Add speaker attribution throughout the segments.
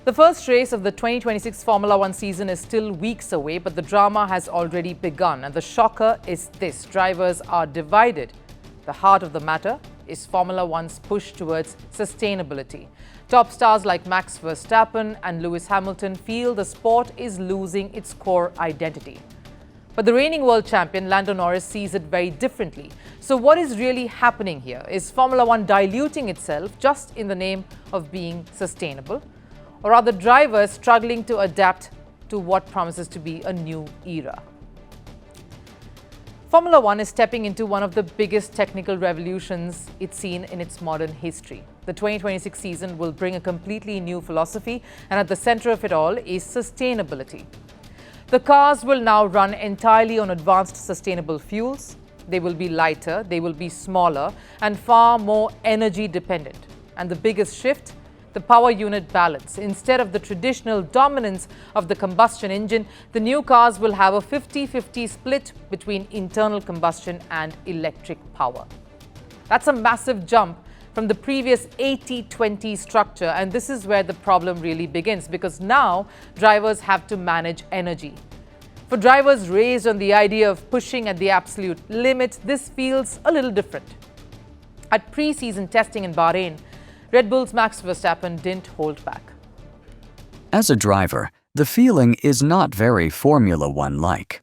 Speaker 1: The first race of the 2026 Formula One season is still weeks away, but the drama has already begun. And the shocker is this: drivers are divided. The heart of the matter is Formula One's push towards sustainability. Top stars like Max Verstappen and Lewis Hamilton feel the sport is losing its core identity. But the reigning world champion Lando Norris sees it very differently. So what is really happening here? Is Formula One diluting itself just in the name of being sustainable? Or are the drivers struggling to adapt to what promises to be a new era? Formula One is stepping into one of the biggest technical revolutions it's seen in its modern history. The 2026 season will bring a completely new philosophy, and at the center of it all is sustainability. The cars will now run entirely on advanced sustainable fuels. They will be lighter, they will be smaller, and far more energy dependent. And the biggest shift? The power unit balance. Instead of the traditional dominance of the combustion engine, the new cars will have a 50-50 split between internal combustion and electric power. That's a massive jump from the previous 80-20 structure, and this is where the problem really begins, because now drivers have to manage energy. For drivers raised on the idea of pushing at the absolute limit, this feels a little different. At pre-season testing in Bahrain, Red Bull's Max Verstappen didn't hold back.
Speaker 2: As a driver, the feeling is not very Formula One-like.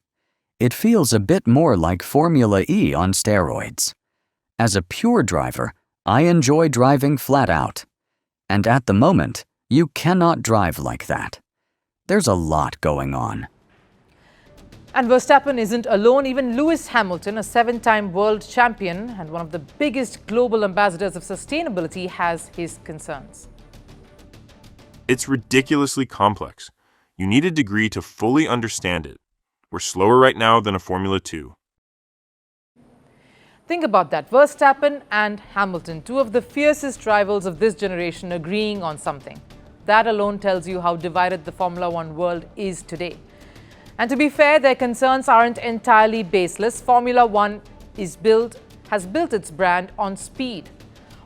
Speaker 2: It feels a bit more like Formula E on steroids. As a pure driver, I enjoy driving flat out. And at the moment, you cannot drive like that. There's a lot going on.
Speaker 1: And Verstappen isn't alone. Even Lewis Hamilton, a 7-time world champion and one of the biggest global ambassadors of sustainability, has his concerns.
Speaker 3: It's ridiculously complex. You need a degree to fully understand it. We're slower right now than a Formula 2.
Speaker 1: Think about that. Verstappen and Hamilton, two of the fiercest rivals of this generation, agreeing on something. That alone tells you how divided the Formula One world is today. And to be fair, their concerns aren't entirely baseless. Formula One has built its brand on speed,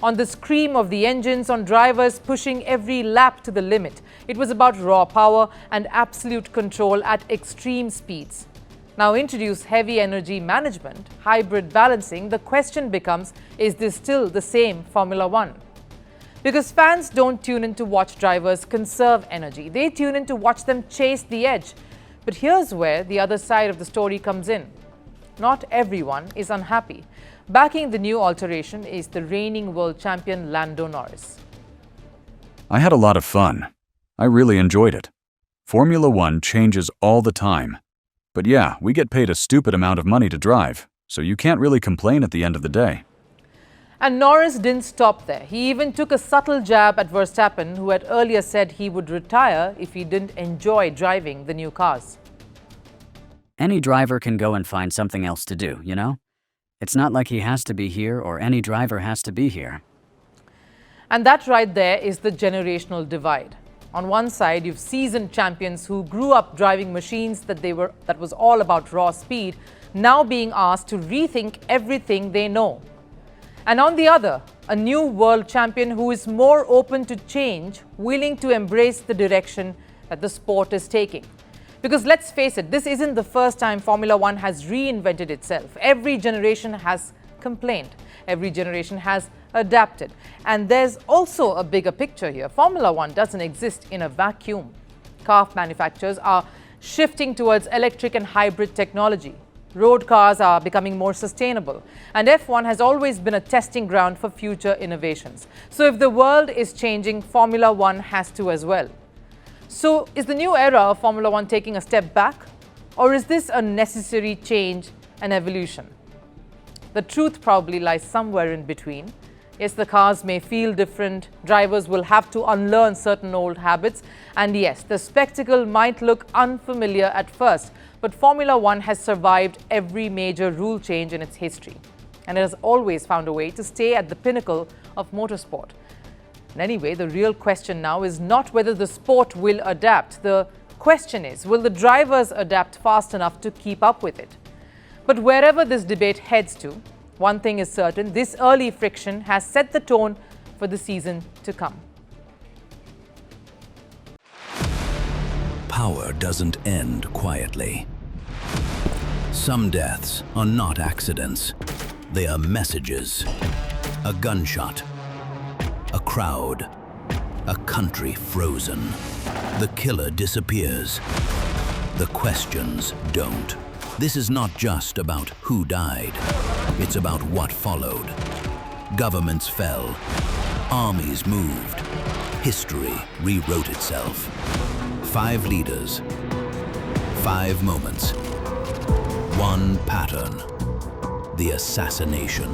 Speaker 1: on the scream of the engines, on drivers pushing every lap to the limit. It was about raw power and absolute control at extreme speeds. Now introduce heavy energy management, hybrid balancing. The question becomes, is this still the same Formula One? Because fans don't tune in to watch drivers conserve energy. They tune in to watch them chase the edge. But here's where the other side of the story comes in. Not everyone is unhappy. Backing the new alteration is the reigning world champion Lando Norris.
Speaker 4: I had a lot of fun. I really enjoyed it. Formula One changes all the time. But yeah, we get paid a stupid amount of money to drive, so you can't really complain at the end of the day.
Speaker 1: And Norris didn't stop there. He even took a subtle jab at Verstappen, who had earlier said he would retire if he didn't enjoy driving the new cars.
Speaker 5: Any driver can go and find something else to do, you know? It's not like he has to be here or any driver has to be here.
Speaker 1: And that right there is the generational divide. On one side, you've seasoned champions who grew up driving machines that was all about raw speed, now being asked to rethink everything they know. And on the other, a new world champion who is more open to change, willing to embrace the direction that the sport is taking. Because let's face it, this isn't the first time Formula One has reinvented itself. Every generation has complained. Every generation has adapted. And there's also a bigger picture here. Formula One doesn't exist in a vacuum. Car manufacturers are shifting towards electric and hybrid technology. Road cars are becoming more sustainable, and F1 has always been a testing ground for future innovations. So if the world is changing, Formula One has to as well. So is the new era of Formula One taking a step back, or is this a necessary change and evolution? The truth probably lies somewhere in between. Yes, the cars may feel different, drivers will have to unlearn certain old habits, and yes, the spectacle might look unfamiliar at first, but Formula One has survived every major rule change in its history, and it has always found a way to stay at the pinnacle of motorsport. And anyway, the real question now is not whether the sport will adapt. The question is, will the drivers adapt fast enough to keep up with it? But wherever this debate heads to, one thing is certain: this early friction has set the tone for the season to come.
Speaker 6: power doesn't end quietly. Some deaths are not accidents. They are messages. A gunshot. A crowd. A country frozen. The killer disappears. The questions don't. This is not just about who died. It's about what followed. Governments fell. Armies moved. History rewrote itself. 5 leaders. 5 moments. One pattern. The assassination.